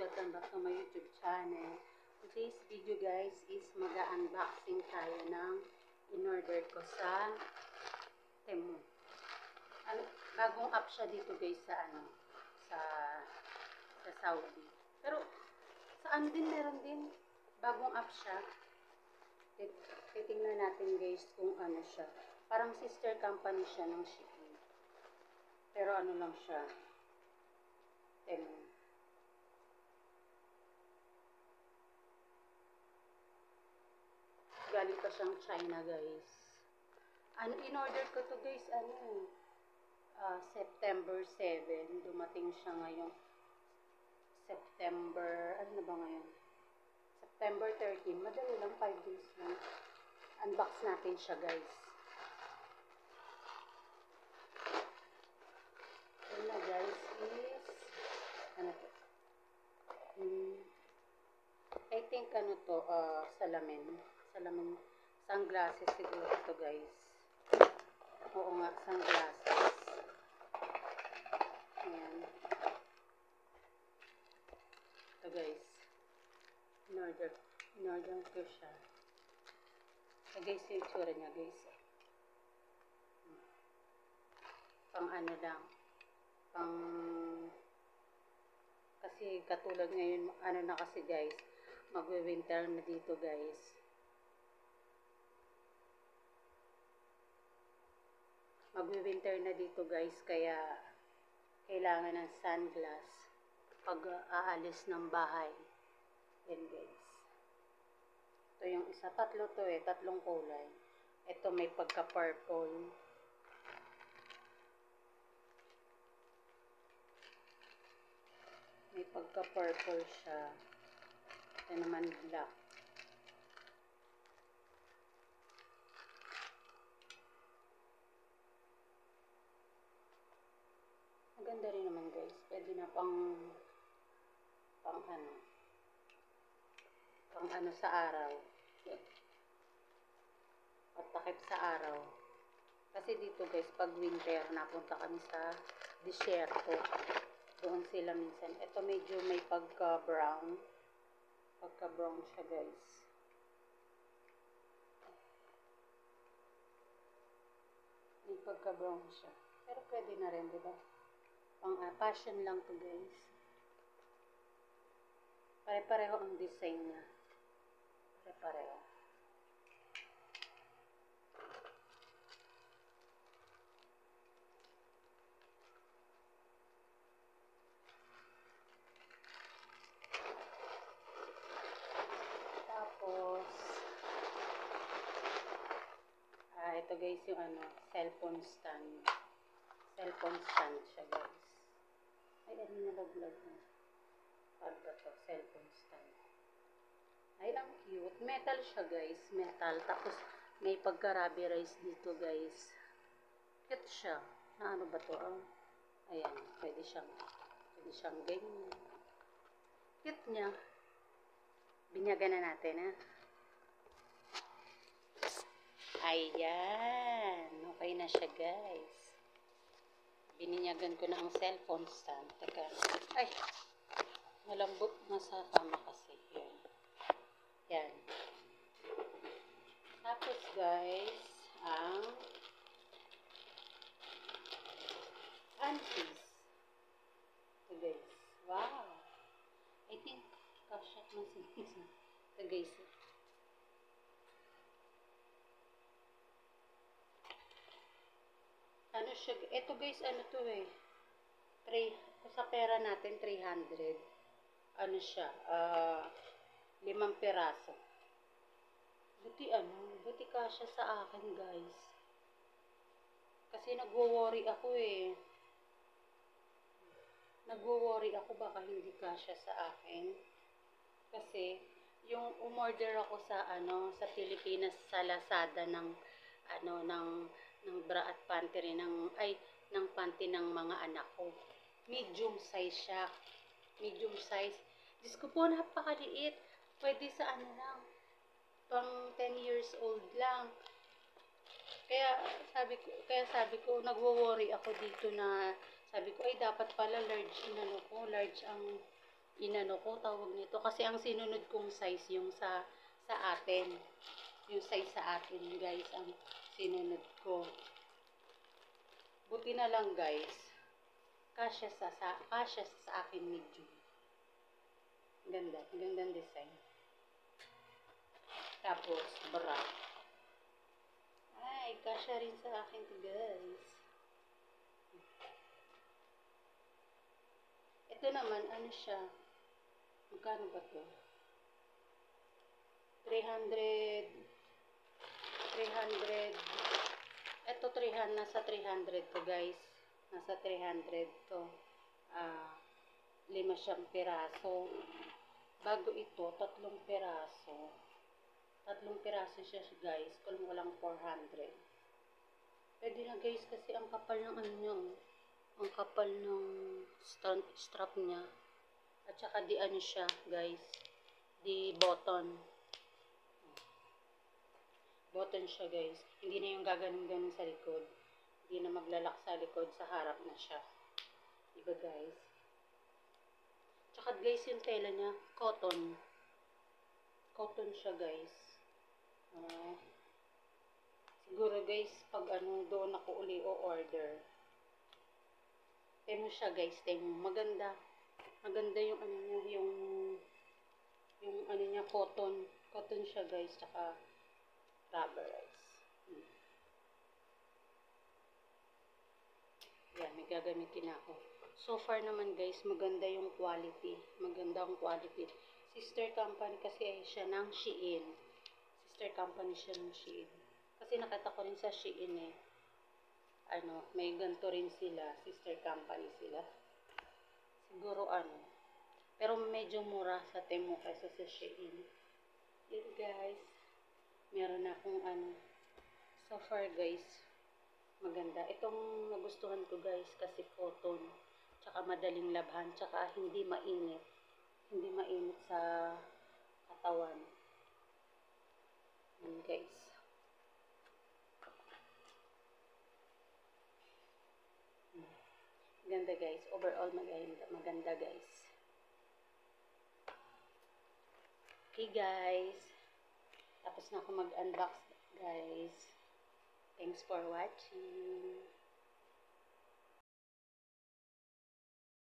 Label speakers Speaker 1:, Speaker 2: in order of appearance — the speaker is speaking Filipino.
Speaker 1: welcome back to my YouTube channel. Today's video guys is mag-unboxing tayo ng in-order ko sa Temu. Bagong app siya dito guys sa sa Saudi. Pero saan din meron din bagong app siya. Titingnan natin guys kung ano siya. Parang sister company siya ng Shipee. Pero ano lang siya. Temu. Galing pa siyang China guys. In-order ko to guys, September 7. Dumating siya ngayong September, ano na ba ngayon? September 13. Madali lang, 5 days lang. Unbox natin siya guys. Yun na guys is, ano to? I think salamin, sunglasses siguro ito guys. Oo nga, sunglasses. Ayan. Ito guys. In-order ko siya. So guys, yung itsura niya guys. Pang ano lang. Kasi katulad ngayon, ano na kasi guys, magwe-winter na dito guys. Magwe-winter na dito guys, kaya kailangan ng sunglass pag aalis ng bahay. Yan guys. Ito yung isa, tatlong kulay. Ito may pagka-purple. May pagka-purple siya. Ito naman black. Maganda rin naman guys. Pwede na pang ano sa araw. Patakip sa araw. Kasi dito guys, pag winter, napunta kami sa disyerto. Doon sila minsan. Ito medyo may pagka-brown. Pagka-brown siya guys. May pagka-brown siya. Pero pwede na rin, diba? Fashion lang to guys. Pare-pareho ang design niya. Pare-pareho. Ito guys yung cellphone stand. Cellphone stand siya guys. Ay, nalaglag na. Ano ba to? Cellphone stand. Ay, ang cute. Metal siya guys. Metal. Tapos may pagka-rubberized dito guys. Cute siya. Na ano ba to? Ayan. Pwede siyang ganyan. Cute niya. Binyagan na natin Ayan. Okay na siya guys. Bininyagan ko na ang cellphone stand. Teka. Ay. Malambot na sa kama kasi. Yan. Tapos guys, ang panties. Ito guys. Wow. I think kasha na siya. Ito guys. Ito guys, sa pera natin, 300. Ano siya, 5 piraso. Buti kasya sa akin guys. Kasi nagwo-worry ako Nagwo-worry ako baka hindi kasya sa akin. Kasi, yung umorder ako sa Pilipinas sa Lazada ng bra at panty ng panty ng mga anak ko. Medium size siya. Medium size. Diyos ko po, napakaliit. Pwede sa pang 10 years old lang. Kaya sabi ko, nagwo-worry ako dito na, sabi ko, ay dapat pala large ang inano ko, tawag nito. Kasi ang sinunod kong size yung sa atin. Yung size sa atin, guys, ang sinunod ko. Buti na lang, guys. Kasya sa akin medium. Ganda. Gandang design. Tapos, bra. Ay, kasya rin sa akin to, guys. Ito naman, ano siya? Magkano ba to? 300. Ito 300, nasa 300 to, guys. Nasa 300 to. 5 siyang piraso. Bago ito, 3 piraso. 3 piraso siya, guys. Kung walang 400. Pwede na, guys, kasi ang kapal ng ano niya. Ang kapal ng strap niya. At saka di ano siya, guys. Di button. Button siya, guys. Hindi na yung gaganon-ganon sa likod. Hindi na maglalak sa likod, sa harap na siya. Diba, guys? Tsaka, guys, yung tela niya, cotton. Cotton siya, guys. Siguro, guys, pag ano, doon ako uli o-order. Temo siya, guys. Temo. Maganda. Maganda yung ano niya, yung ano niya, cotton. Cotton siya, guys. Tsaka, rubberized. Yan, may gagamitin ako. So far naman, guys, maganda yung quality. Maganda ang quality. Sister company kasi siya ng Shein. Sister company siya ng Shein. Kasi nakita ko rin sa Shein eh. Ano, may ganito rin sila. Sister company sila. Siguro ano. Pero medyo mura sa Temu kaysa sa Shein. Yun, guys. Meron akong ano. So far, guys, maganda. Itong nagustuhan ko, guys, kasi cotton. Tsaka madaling labhan. Tsaka hindi mainit. Hindi mainit sa katawan. Yan, guys. Ganda, guys. Overall, maganda, guys. Okay, guys. Tapos na ako mag-unbox, guys. Thanks for watching.